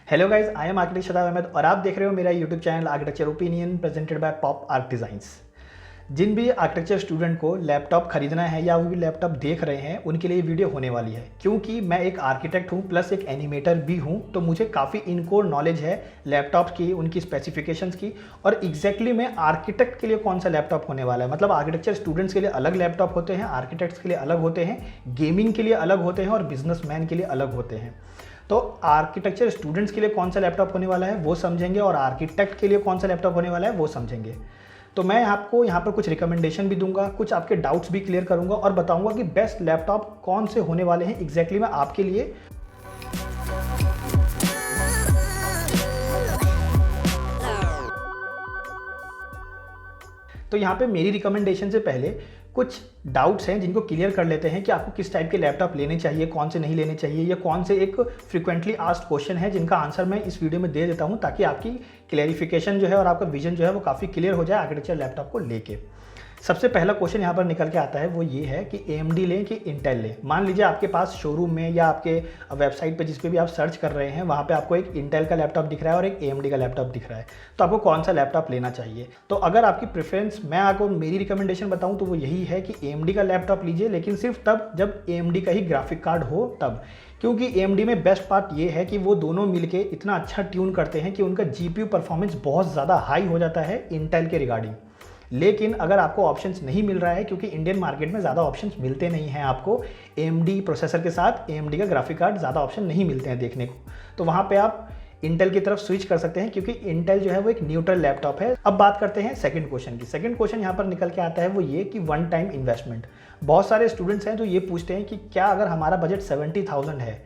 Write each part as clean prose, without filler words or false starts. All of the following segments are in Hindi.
Hello guys, I am architect Shadab Ahmad और आप देख रहे हो मेरा YouTube channel architecture opinion presented by pop arc designs. जिन भी आर्किटेक्चर स्टूडेंट को लैपटॉप खरीदना है या वो भी लैपटॉप देख रहे हैं उनके लिए ये वीडियो होने वाली है, क्योंकि मैं एक आर्किटेक्ट हूँ प्लस एक एनिमेटर भी हूँ। तो मुझे काफ़ी इनकोर नॉलेज है लैपटॉप की, उनकी स्पेसिफिकेशंस की और एग्जैक्टली में आर्किटेक्ट के लिए कौन सा लैपटॉप होने वाला है। मतलब आर्किटेक्चर स्टूडेंट्स के लिए अलग लैपटॉप होते हैं, आर्किटेक्ट्स के लिए अलग होते हैं, गेमिंग के लिए अलग होते हैं और बिजनेसमैन के लिए अलग होते हैं। तो आर्किटेक्चर स्टूडेंट्स के लिए कौन सा लैपटॉप होने वाला है वो समझेंगे और आर्किटेक्ट के लिए कौन सा लैपटॉप होने वाला है वो समझेंगे। तो मैं आपको यहाँ पर कुछ रिकमेंडेशन भी दूंगा, कुछ आपके डाउट्स भी क्लियर करूंगा और बताऊंगा कि बेस्ट लैपटॉप कौन से होने वाले हैं एग्जैक्टली मैं आपके लिए। तो यहाँ पे मेरी रिकमेंडेशन से पहले कुछ डाउट्स हैं जिनको क्लियर कर लेते हैं कि आपको किस टाइप के लैपटॉप लेने चाहिए, कौन से नहीं लेने चाहिए, या कौन से एक फ्रिक्वेंटली आस्क्ड क्वेश्चन है जिनका आंसर मैं इस वीडियो में दे देता हूं, ताकि आपकी क्लैरिफिकेशन जो है और आपका विजन जो है वो काफ़ी क्लियर हो जाए आर्किटेक्चर लैपटॉप को लेके। सबसे पहला क्वेश्चन यहाँ पर निकल के आता है वो ये है कि AMD लें कि इंटेल लें। मान लीजिए आपके पास शोरूम में या आपके वेबसाइट पे जिस पे भी आप सर्च कर रहे हैं वहाँ पे आपको एक इंटेल का लैपटॉप दिख रहा है और एक AMD का लैपटॉप दिख रहा है, तो आपको कौन सा लैपटॉप लेना चाहिए। तो अगर आपकी प्रेफरेंस मैं आपको मेरी रिकमेंडेशन बताऊँ तो वो यही है कि AMD का लैपटॉप लीजिए, लेकिन सिर्फ तब जब AMD का ही ग्राफिक कार्ड हो तब। क्योंकि AMD में बेस्ट पार्ट ये है कि वो दोनों मिलके इतना अच्छा ट्यून करते हैं कि उनका GPU परफॉर्मेंस बहुत ज़्यादा हाई हो जाता है इंटेल के रिगार्डिंग। लेकिन अगर आपको ऑप्शंस नहीं मिल रहा है, क्योंकि इंडियन मार्केट में ज़्यादा ऑप्शंस मिलते नहीं हैं आपको AMD प्रोसेसर के साथ AMD का ग्राफिक कार्ड ज़्यादा ऑप्शन नहीं मिलते हैं देखने को, तो वहाँ पे आप इंटेल की तरफ स्विच कर सकते हैं, क्योंकि इंटेल जो है वो एक न्यूट्रल लैपटॉप है। अब बात करते हैं सेकंड क्वेश्चन की। सेकंड क्वेश्चन यहाँ पर निकल के आता है वो ये कि वन टाइम इन्वेस्टमेंट। बहुत सारे स्टूडेंट्स हैं जो ये पूछते हैं कि क्या अगर हमारा बजट 70,000 है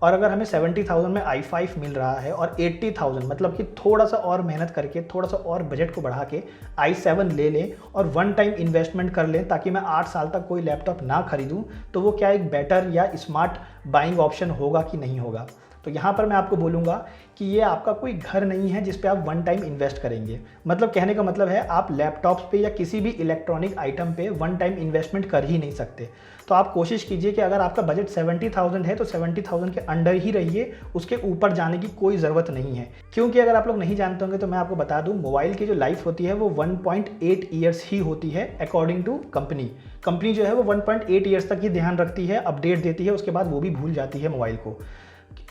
और अगर हमें 70,000 में i5 मिल रहा है और 80,000 मतलब कि थोड़ा सा और मेहनत करके थोड़ा सा और बजट को बढ़ा के i7 ले लें और वन टाइम इन्वेस्टमेंट कर लें ताकि मैं 8 साल तक कोई लैपटॉप ना खरीदूं, तो वो क्या एक बेटर या स्मार्ट बाइंग ऑप्शन होगा कि नहीं होगा। तो यहाँ पर मैं आपको बोलूँगा कि ये आपका कोई घर नहीं है जिस पे आप वन टाइम इन्वेस्ट करेंगे। मतलब कहने का मतलब है आप लैपटॉप्स पे या किसी भी इलेक्ट्रॉनिक आइटम पे वन टाइम इन्वेस्टमेंट कर ही नहीं सकते। तो आप कोशिश कीजिए कि अगर आपका बजट 70,000 है तो 70,000 के अंडर ही रहिए, उसके ऊपर जाने की कोई ज़रूरत नहीं है। क्योंकि अगर आप लोग नहीं जानते होंगे तो मैं आपको बता दूं, मोबाइल की जो लाइफ होती है वो 1.8 ईयर्स ही होती है अकॉर्डिंग टू कंपनी जो है वो 1.8 ईयर्स तक ही ध्यान रखती है, अपडेट देती है, उसके बाद वो भी भूल जाती है मोबाइल को।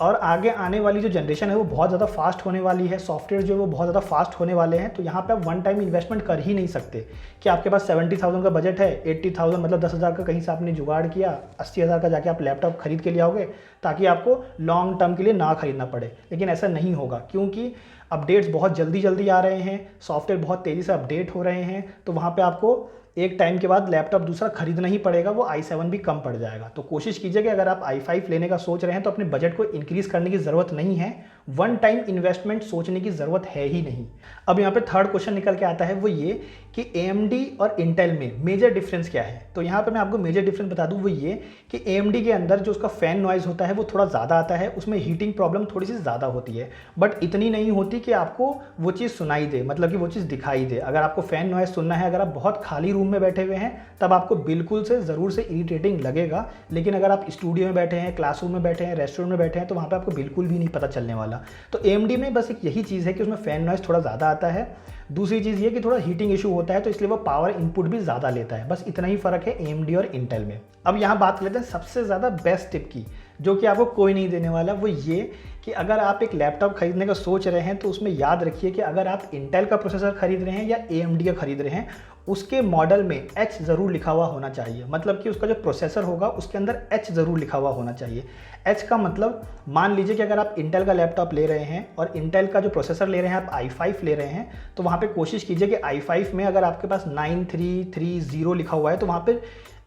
और आगे आने वाली जो जनरेशन है वो बहुत ज़्यादा फास्ट होने वाली है, सॉफ्टवेयर जो है वो बहुत ज़्यादा फास्ट होने वाले हैं। तो यहाँ पे आप वन टाइम इन्वेस्टमेंट कर ही नहीं सकते कि आपके पास 70,000 का बजट है, 80,000 मतलब 10,000 का कहीं से आपने जुगाड़ किया, 80,000 का जाके आप लैपटॉप खरीद के ले आओगे ताकि आपको लॉन्ग टर्म के लिए ना खरीदना पड़े। लेकिन ऐसा नहीं होगा, क्योंकि अपडेट्स बहुत जल्दी आ रहे हैं, सॉफ्टवेयर बहुत तेज़ी से अपडेट हो रहे हैं, तो वहाँ पर आपको एक टाइम के बाद लैपटॉप दूसरा खरीदना ही पड़ेगा, वो i7 भी कम पड़ जाएगा। तो कोशिश कीजिए कि अगर आप i5 लेने का सोच रहे हैं तो अपने बजट को इंक्रीज़ करने की ज़रूरत नहीं है, वन टाइम इन्वेस्टमेंट सोचने की ज़रूरत है ही नहीं। अब यहाँ पे थर्ड क्वेश्चन निकल के आता है वो ये कि AMD और इंटेल में मेजर डिफरेंस क्या है। तो यहाँ पे मैं आपको मेजर डिफरेंस बता दूँ वो ये कि AMD के अंदर जो उसका फ़ैन नॉइज़ होता है वो थोड़ा ज़्यादा आता है, उसमें हीटिंग प्रॉब्लम थोड़ी सी ज़्यादा होती है, बट इतनी नहीं होती कि आपको वो चीज़ सुनाई दे, मतलब कि वो चीज़ दिखाई दे। अगर आपको फ़ैन नॉइज़ सुनना है, अगर आप बहुत खाली रूम में बैठे हुए हैं तब आपको बिल्कुल से ज़रूर से इरिटेटिंग लगेगा, लेकिन अगर आप स्टूडियो में बैठे हैं, क्लासरूम में बैठे हैं, रेस्टोरेंट में बैठे हैं तो वहाँ पे आपको बिल्कुल भी नहीं पता चलने वाला। तो AMD में बस एक यही चीज़ है कि उसमें फ़ैन नॉइज़ थोड़ा ज़्यादा आता है। दूसरी चीज़ ये कि थोड़ा हीटिंग इशू होता है, तो इसलिए वो पावर इनपुट भी ज़्यादा लेता है। बस इतना ही फ़र्क है AMD और इंटेल में। अब यहाँ बात कर लेते हैं सबसे ज़्यादा बेस्ट टिप की, जो कि आपको कोई नहीं देने वाला। वो ये कि अगर आप एक लैपटॉप खरीदने का सोच रहे हैं तो उसमें याद रखिए कि अगर आप इंटेल का प्रोसेसर खरीद रहे हैं या AMD का खरीद रहे हैं, उसके मॉडल में H ज़रूर लिखा हुआ होना चाहिए। मतलब कि उसका जो प्रोसेसर होगा उसके अंदर H ज़रूर लिखा हुआ होना चाहिए। H का मतलब, मान लीजिए कि अगर आप इंटेल का लैपटॉप ले रहे हैं और इंटेल का जो प्रोसेसर ले रहे हैं आप i5 ले रहे हैं, तो वहाँ पे कोशिश कीजिए कि i5 में अगर आपके पास 9330 लिखा हुआ है तो वहाँ पे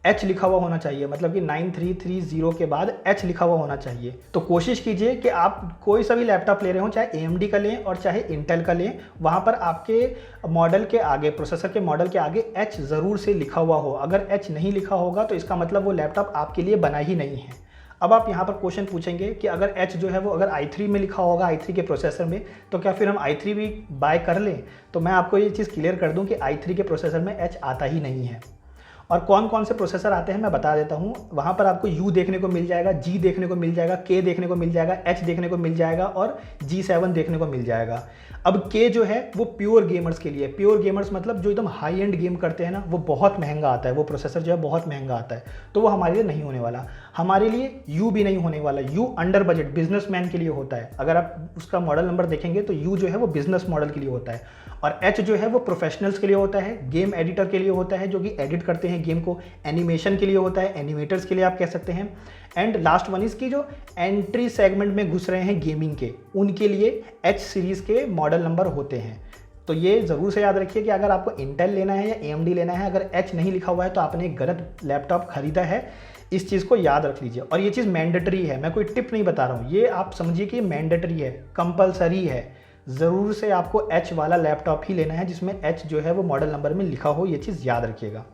H लिखा हुआ होना चाहिए। मतलब कि 9330 के बाद H लिखा हुआ होना चाहिए। तो कोशिश कीजिए कि आप कोई सा भी लैपटॉप ले रहे हो, चाहे AMD का लें और चाहे इंटेल का लें, वहाँ पर आपके मॉडल के आगे, प्रोसेसर के मॉडल के आगे H ज़रूर से लिखा हुआ हो। अगर H नहीं लिखा होगा तो इसका मतलब वो लैपटॉप आपके लिए बना ही नहीं है। अब आप यहाँ पर क्वेश्चन पूछेंगे कि अगर H जो है वो अगर i3 में लिखा होगा, i3 के प्रोसेसर में, तो क्या फिर हम i3 भी बाय कर लें। तो मैं आपको ये चीज़ क्लियर कर दूँ कि i3 के प्रोसेसर में H आता ही नहीं है। और कौन कौन से प्रोसेसर आते हैं मैं बता देता हूँ। वहाँ पर आपको U देखने को मिल जाएगा, G देखने को मिल जाएगा, K देखने को मिल जाएगा, H देखने को मिल जाएगा और G7 देखने को मिल जाएगा। अब K जो है वो प्योर गेमर्स के लिए, प्योर गेमर्स मतलब जो एकदम हाई एंड गेम करते हैं ना, वो बहुत महंगा आता है, वो प्रोसेसर जो है बहुत महंगा आता है, तो वो हमारे लिए नहीं होने वाला। हमारे लिए U भी नहीं होने वाला। U अंडर बजट बिजनेसमैन के लिए होता है। अगर आप उसका मॉडल नंबर देखेंगे तो U जो है वो बिजनेस मॉडल के लिए होता है, और H जो है वो प्रोफेशनल्स के लिए होता है, गेम एडिटर के लिए होता है जो कि एडिट करते हैं गेम को, एनिमेशन के लिए होता है, एनिमेटर्स के लिए आप कह सकते हैं। एंड लास्ट वन इसकी जो एंट्री सेगमेंट में घुस रहे हैं गेमिंग के, उनके लिए H सीरीज़ के मॉडल नंबर होते हैं। तो ये ज़रूर से याद रखिए कि अगर आपको इंटेल लेना है या AMD लेना है, अगर H नहीं लिखा हुआ है तो आपने एक गलत लैपटॉप खरीदा है। इस चीज़ को याद रख लीजिए। और ये चीज़ मैंडेटरी है, मैं कोई टिप नहीं बता रहा हूँ, ये आप समझिए कि मैंडेटरी है, कंपलसरी है। ज़रूर से आपको H वाला लैपटॉप ही लेना है जिसमें H जो है वो मॉडल नंबर में लिखा हो, ये चीज़ याद रखिएगा।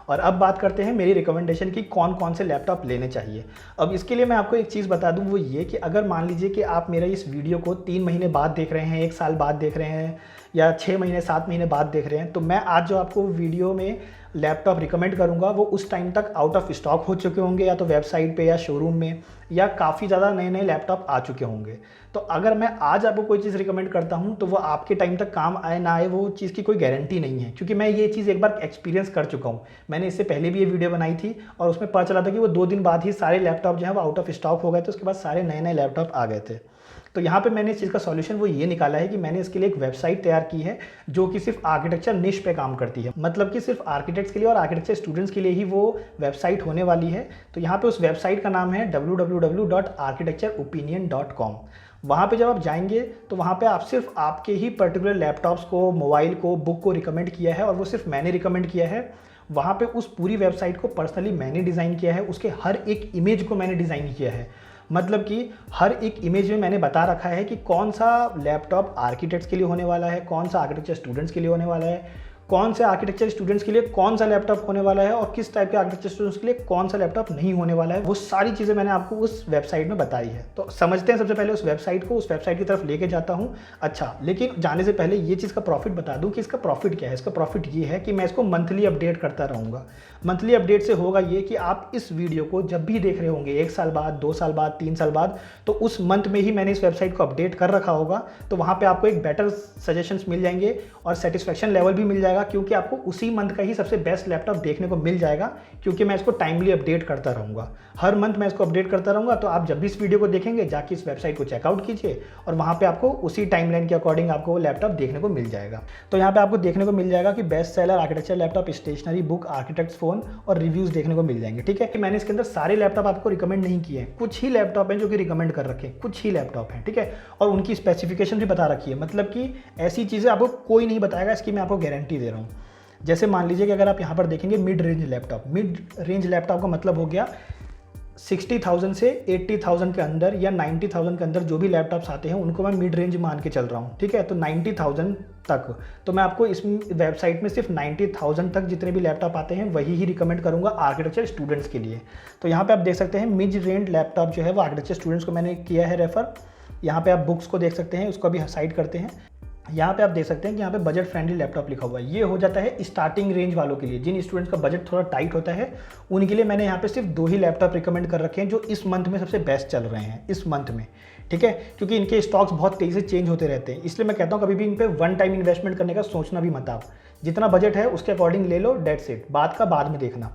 और अब बात करते हैं मेरी रिकमेंडेशन की कौन कौन से लैपटॉप लेने चाहिए। अब इसके लिए मैं आपको एक चीज़ बता दूं, वो ये कि अगर मान लीजिए कि आप मेरा इस वीडियो को 3 महीने बाद देख रहे हैं, 1 साल बाद देख रहे हैं, या 6 महीने 7 महीने बाद देख रहे हैं, तो मैं आज जो आपको वीडियो में लैपटॉप रिकमेंड करूंगा वो उस टाइम तक आउट ऑफ स्टॉक हो चुके होंगे, या तो वेबसाइट पे या शोरूम में, या काफ़ी ज़्यादा नए नए लैपटॉप आ चुके होंगे। तो अगर मैं आज आपको कोई चीज़ रिकमेंड करता हूं तो वो आपके टाइम तक काम आए ना आए, वो चीज़ की कोई गारंटी नहीं है, क्योंकि मैं ये चीज़ एक बार एक्सपीरियंस कर चुका हूँ। मैंने इससे पहले भी ये वीडियो बनाई थी और उसमें पता चला था कि वो 2 दिन बाद ही सारे लैपटॉप जो है वो आउट ऑफ स्टॉक हो गए थे, उसके बाद सारे नए नए लैपटॉप आ गए थे। तो यहाँ पे मैंने इस चीज़ का सॉल्यूशन वो ये निकाला है कि मैंने इसके लिए एक वेबसाइट तैयार की है जो कि सिर्फ आर्किटेक्चर निश पे काम करती है, मतलब कि सिर्फ आर्किटेक्ट्स के लिए और आर्किटेक्चर स्टूडेंट्स के लिए ही वो वेबसाइट होने वाली है। तो यहाँ पे उस वेबसाइट का नाम है www.architectureopinion.com। वहाँ पे जब आप जाएंगे तो वहाँ पे आप सिर्फ आपके ही पर्टिकुलर लैपटॉप्स को, मोबाइल को, बुक को रिकमेंड किया है, और वो सिर्फ मैंने रिकमेंड किया है। वहाँ पे उस पूरी वेबसाइट को पर्सनली मैंने डिज़ाइन किया है, उसके हर एक इमेज को मैंने डिज़ाइन किया है। मतलब कि हर एक इमेज में मैंने बता रखा है कि कौन सा लैपटॉप आर्किटेक्ट्स के लिए होने वाला है, कौन सा आर्किटेक्चर स्टूडेंट्स के लिए होने वाला है, कौन से आर्किटेक्चर स्टूडेंट्स के लिए कौन सा लैपटॉप होने वाला है, और किस टाइप के आर्किटेक्चर स्टूडेंट्स के लिए कौन सा लैपटॉप नहीं होने वाला है। वो सारी चीज़ें मैंने आपको उस वेबसाइट में बताई है। तो समझते हैं सबसे पहले उस वेबसाइट को, उस वेबसाइट की तरफ लेके जाता हूँ। अच्छा, लेकिन जाने से पहले ये चीज़ का प्रॉफिट बता दूँ कि इसका प्रॉफिट क्या है। इसका प्रॉफिट ये है कि मैं इसको मंथली अपडेट करता रहूँगा। मंथली अपडेट से होगा ये कि आप इस वीडियो को जब भी देख रहे होंगे, 1 साल बाद, 2 साल बाद, 3 साल बाद, तो उस मंथ में ही मैंने इस वेबसाइट को अपडेट कर रखा होगा। तो वहाँ पे आपको एक बेटर सजेशंस मिल जाएंगे और सेटिस्फैक्शन लेवल भी मिल जाएगा, क्योंकि आपको उसी मंथ का ही सबसे बेस्ट लैपटॉप देखने को मिल जाएगा, क्योंकि मैं इसको टाइमली अपडेट करता रहूँगा। हर मंथ मैं इसको अपडेट करता रहूँगा। तो आप जब भी इस वीडियो को देखेंगे जाके इस वेबसाइट को चेकआउट कीजिए और वहाँ पे आपको उसी टाइमलाइन के अकॉर्डिंग आपको वो लैपटॉप देखने को मिल जाएगा। तो यहाँ पे आपको देखने को मिल जाएगा कि best seller, architecture laptop, stationery, book, architects phone और रिव्यूज़ देखने को मिल जाएंगे। ठीक है कि मैंने इसके अंदर सारे लैपटॉप आपको रिकमेंड नहीं किए हैं, कुछ ही लैपटॉप हैं जो कि रिकमेंड कर रखे हैं, कुछ ही लैपटॉप हैं। ठीक है, और उनकी स्पेसिफिकेशन भी बता रखी है, मतलब कि ऐसी चीज़ें आपको कोई नहीं बताएगा, इसकी मैं आपको गारंटी दे रहा हूँ। जैसे मान लीजिए कि अगर आप यहाँ पर देखेंगे mid range laptop, mid range laptop का मतलब हो गया 60,000 से 80,000 के अंदर या 90,000 के अंदर जो भी लैपटॉप्स आते हैं उनको मैं मिड रेंज मान के चल रहा हूँ। ठीक है, तो 90,000 तक, तो मैं आपको इस वेबसाइट में सिर्फ 90,000 तक जितने भी लैपटॉप आते हैं वही ही रिकमेंड करूँगा आर्किटेक्चर स्टूडेंट्स के लिए। तो यहाँ पे आप देख सकते हैं मिड रेंज लैपटॉप जो है वो आर्किटेक्चर स्टूडेंट्स को मैंने किया है रेफर। यहाँ पे आप बुक्स को देख सकते हैं, उसको भी साइड करते हैं। यहाँ पे आप देख सकते हैं कि यहाँ पे बजट फ्रेंडली लैपटॉप लिखा हुआ है। ये हो जाता है स्टार्टिंग रेंज वालों के लिए, जिन स्टूडेंट्स का बजट थोड़ा टाइट होता है उनके लिए मैंने यहाँ पे सिर्फ 2 ही लैपटॉप रिकमेंड कर रखे हैं जो इस मंथ में सबसे बेस्ट चल रहे हैं इस मंथ में। ठीक है, क्योंकि इनके स्टॉक्स बहुत तेज़ी से चेंज होते रहते हैं, इसलिए मैं कहता हूँ कभी भी इन पे वन टाइम इन्वेस्टमेंट करने का सोचना भी मत। आप जितना बजट है उसके अकॉर्डिंग ले लो, डेट्स इट, बाद का बाद में देखना।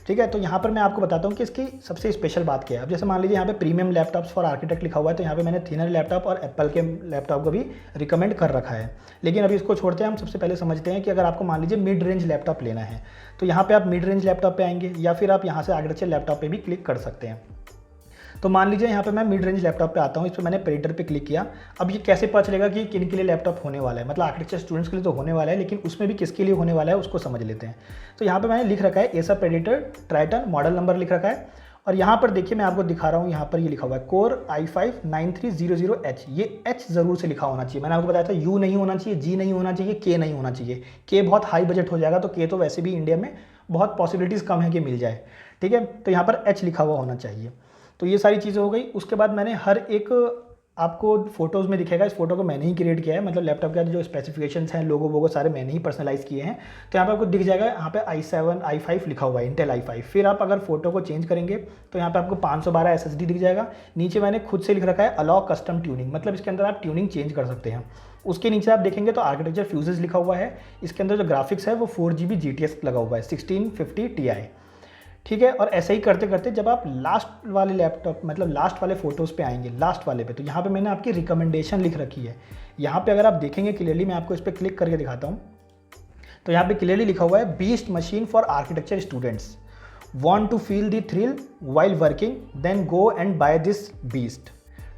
ठीक है, तो यहाँ पर मैं आपको बताता हूँ कि इसकी सबसे स्पेशल बात क्या है। अब जैसे मान लीजिए यहाँ पे प्रीमियम लैपटॉप्स फॉर आर्किटेक्ट लिखा हुआ है, तो यहाँ पे मैंने थिनर लैपटॉप और एप्पल के लैपटॉप को भी रिकमेंड कर रखा है। लेकिन अभी इसको छोड़ते हैं, हम सबसे पहले समझते हैं कि अगर आपको मान लीजिए मिड रेंज लैपटॉप लेना है तो यहाँ पे आप मिड रेंज लैपटॉप पे आएंगे, या फिर आप यहाँ से आर्किटेक्चर लैपटॉप पे भी क्लिक कर सकते हैं। तो मान लीजिए यहाँ पे मैं मिड रेंज लैपटॉप पे आता हूँ, इस पर मैंने प्रिंटर पे क्लिक किया। अब ये कैसे पता चलेगा कि किन के लिए लैपटॉप होने वाला है, मतलब आर्किटेक्चर स्टूडेंट्स के लिए तो होने वाला है, लेकिन उसमें भी किसके लिए होने वाला है उसको समझ लेते हैं। तो यहाँ पे मैंने लिख रखा है Acer predator Triton, model number लिख रखा है, और यहाँ पर देखिए मैं आपको दिखा रहा हूँ, यहाँ पर ये लिखा हुआ है कोर i5-9300H। ये H ज़रूर से लिखा होना चाहिए। मैंने आपको बताया था U नहीं होना चाहिए, G नहीं होना चाहिए, K नहीं होना चाहिए। K बहुत हाई बजट हो जाएगा, तो K तो वैसे भी इंडिया में बहुत पॉसिबिलिटीज़ कम है कि मिल जाए। ठीक है, तो यहाँ पर H लिखा हुआ होना चाहिए। तो ये सारी चीज़ें हो गई। उसके बाद मैंने हर एक आपको फोटोज़ में दिखेगा, इस फोटो को मैंने ही क्रिएट किया है, मतलब लैपटॉप के जो स्पेसिफिकेशंस हैं, लोगो वोगो सारे मैंने ही पर्सनलाइज़ किए हैं। तो यहाँ पे आपको दिख जाएगा, यहाँ पे i7 i5 लिखा हुआ है, इंटेल i5। फिर आप अगर फोटो को चेंज करेंगे तो यहाँ पे आपको 512 SSD दिख जाएगा। नीचे मैंने खुद से लिख रखा है अलाउ कस्टम ट्यूनिंग, मतलब इसके अंदर आप ट्यूनिंग चेंज कर सकते हैं। उसके नीचे आप देखेंगे तो आर्किटेक्चर फ्यूजेस लिखा हुआ है। इसके अंदर जो ग्राफिक्स है वो 4GB GTX लगा हुआ है 1650 Ti। ठीक है, और ऐसे ही करते करते जब आप लास्ट वाले लैपटॉप मतलब लास्ट वाले फोटोज़ पे आएंगे, लास्ट वाले पे, तो यहाँ पे मैंने आपकी रिकमेंडेशन लिख रखी है। यहाँ पे अगर आप देखेंगे क्लियरली, मैं आपको इस पर क्लिक करके दिखाता हूँ, तो यहाँ पे क्लियरली लिखा हुआ है beast machine for architecture students, want to feel the thrill while working, then go and buy this beast,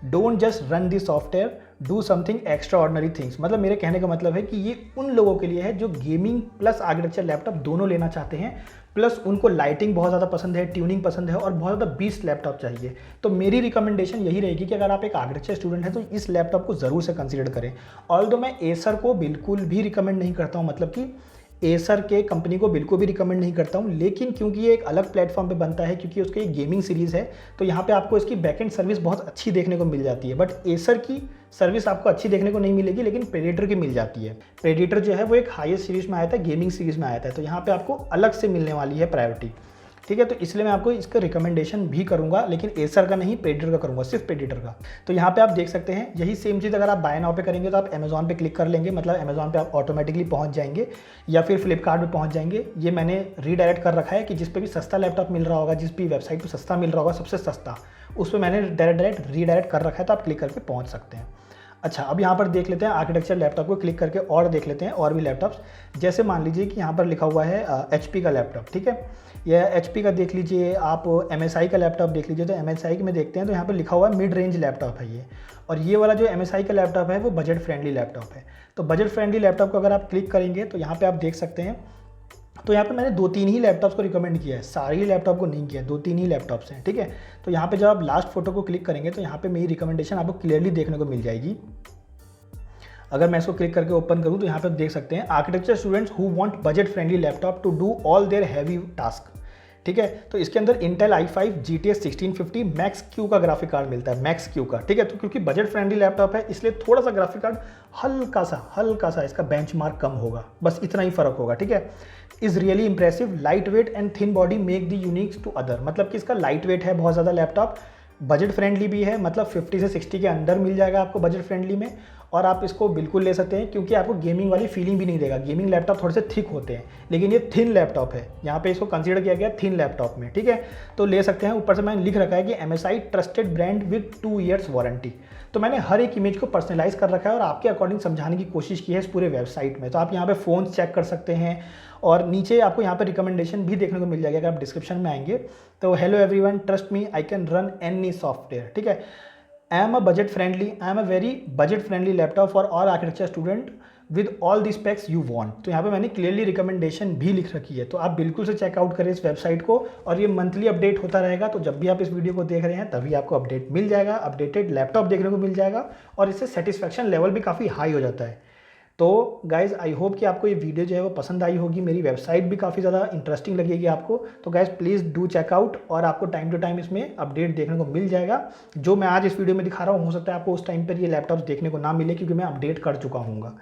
don't just run this software, do something extraordinary things. मतलब मेरे कहने का मतलब है कि ये उन लोगों के लिए है जो गेमिंग प्लस आर्किटेक्चर लैपटॉप दोनों लेना चाहते हैं, प्लस उनको लाइटिंग बहुत ज़्यादा पसंद है, ट्यूनिंग पसंद है और बहुत ज़्यादा बीस्ट लैपटॉप चाहिए। तो मेरी रिकमेंडेशन यही रहेगी कि अगर आप एक आर्किटेक्चर स्टूडेंट हैं तो इस लैपटॉप को ज़रूर से कंसीडर करें। ऑल्दो मैं एसर को बिल्कुल भी रिकमेंड नहीं करता हूँ, मतलब कि एसर के कंपनी को बिल्कुल भी रिकमेंड नहीं करता हूँ, लेकिन क्योंकि ये एक अलग प्लेटफॉर्म पे बनता है, क्योंकि उसकी एक गेमिंग सीरीज़ है, तो यहाँ पे आपको इसकी बैकएंड सर्विस बहुत अच्छी देखने को मिल जाती है। बट एसर की सर्विस आपको अच्छी देखने को नहीं मिलेगी, लेकिन प्रेडेटर की मिल जाती है। प्रेडेटर जो है वो एक हाईएस्ट सीरीज़ में आया था, गेमिंग सीरीज़ में आया था, तो यहाँ पर आपको अलग से मिलने वाली है प्रायोरिटी। ठीक है, तो इसलिए मैं आपको इसका रिकमेंडेशन भी करूंगा, लेकिन एसर का नहीं, प्रेडेटर का करूंगा, सिर्फ प्रेडेटर का। तो यहाँ पे आप देख सकते हैं यही सेम चीज़ अगर आप बाय नाउ पे करेंगे तो आप अमेजॉन पे क्लिक कर लेंगे, मतलब अमेजॉन पे आप ऑटोमेटिकली पहुँच जाएंगे, या फिर फ्लिपकार्ट पे पहुँच जाएंगे। ये मैंने रीडायरेक्ट कर रखा है कि जिस पे भी सस्ता लैपटॉप मिल रहा होगा, जिस भी वेबसाइट पर सस्ता मिल रहा होगा, सबसे सस्ता, उस पर मैंने डायरेक्ट रीडायरेक्ट कर रखा है, तो आप क्लिक करके पहुँच सकते हैं। अच्छा, अब यहाँ पर देख लेते हैं आर्किटेक्चर लैपटॉप को क्लिक करके और देख लेते हैं और भी लैपटॉप्स। जैसे मान लीजिए कि यहाँ पर लिखा हुआ है HP का लैपटॉप, ठीक है, यह HP का देख लीजिए, आप MSI का लैपटॉप देख लीजिए, तो MSI में देखते हैं तो यहाँ पर लिखा हुआ है मिड रेंज लैपटॉप है ये, और ये वाला जो MSI का लैपटॉप है वो बजट फ्रेंडली लैपटॉप है। तो बजट फ्रेंडली लैपटॉप को अगर आप क्लिक करेंगे तो यहाँ पर आप देख सकते हैं, तो यहाँ पे मैंने 2-3 ही लैपटॉप्स को रिकमेंड किया है, सारे ही लैपटॉप को नहीं किया, 2-3 ही लैपटॉप्स हैं। ठीक है, तो यहाँ पे जब आप लास्ट फोटो को क्लिक करेंगे तो यहाँ पे मेरी रिकमेंडेशन आपको क्लियरली देखने को मिल जाएगी। अगर मैं इसको क्लिक करके ओपन करूँ तो यहाँ पे देख सकते हैं architecture students who want budget friendly laptop to do all their heavy task. ठीक है, तो इसके अंदर Intel i5 GTX 1650 max Q का ग्राफिक कार्ड मिलता है, मैक्स क्यू का। ठीक है, तो क्योंकि बजट फ्रेंडली लैपटॉप है इसलिए थोड़ा सा ग्राफिक कार्ड हल्का सा इसका बेंचमार्क कम होगा, बस इतना ही फर्क होगा। ठीक है, is really impressive, light weight and thin body make the unique to other, मतलब कि इसका लाइट वेट है बहुत ज़्यादा लैपटॉप, बजट फ्रेंडली भी है, मतलब 50 से 60 के अंदर मिल जाएगा आपको बजट फ्रेंडली में, और आप इसको बिल्कुल ले सकते हैं क्योंकि आपको गेमिंग वाली फीलिंग भी नहीं देगा। गेमिंग लैपटॉप थोड़े से थिक होते हैं, लेकिन ये थिन लैपटॉप है, यहाँ पे इसको कंसीडर किया गया थिन लैपटॉप में। ठीक है, तो ले सकते हैं। ऊपर से मैंने लिख रखा है कि MSI trusted brand with 2 years warranty. तो मैंने हर एक इमेज को पर्सनलाइज कर रखा है और आपके अकॉर्डिंग समझाने की कोशिश की है इस पूरे वेबसाइट में। तो आप यहाँ पे फ़ोन्स चेक कर सकते हैं, और नीचे आपको यहाँ पे रिकमेंडेशन भी देखने को मिल जाएगा अगर आप डिस्क्रिप्शन में आएंगे। तो hello everyone, trust me, I can run any software. ठीक है, I am a very budget friendly laptop for all architecture student with all the specs you want. तो यहाँ पे मैंने क्लियरली रिकमेंडेशन भी लिख रखी है, तो आप बिल्कुल से चेकआउट करें इस वेबसाइट को, और ये मंथली अपडेट होता रहेगा। तो जब भी आप इस वीडियो को देख रहे हैं तभी आपको अपडेट मिल जाएगा, अपडेटेड लैपटॉप देखने को मिल जाएगा, और इससे सेटिस्फैक्शन लेवल भी काफ़ी हाई हो जाता है। तो गाइज़, आई होप कि आपको ये वीडियो जो है वो पसंद आई होगी, मेरी वेबसाइट भी काफ़ी ज़्यादा इंटरेस्टिंग लगेगी आपको। तो गाइज़ प्लीज़ डू चेकआउट, और आपको टाइम टू टाइम इसमें अपडेट देखने को मिल जाएगा। जो मैं आज इस वीडियो में दिखा रहा हूँ, हो सकता है आपको उस टाइम पर ये लैपटॉप्स देखने को ना मिले, क्योंकि मैं अपडेट कर चुका हूँगा।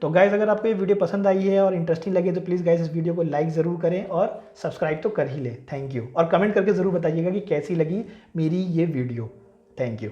तो गाइज़, अगर आपको ये वीडियो पसंद आई है और इंटरेस्टिंग लगे तो प्लीज़ गाइज़ इस वीडियो को लाइक ज़रूर करें और सब्सक्राइब तो कर ही लें। थैंक यू, और कमेंट करके ज़रूर बताइएगा कि कैसी लगी मेरी ये वीडियो। Thank you.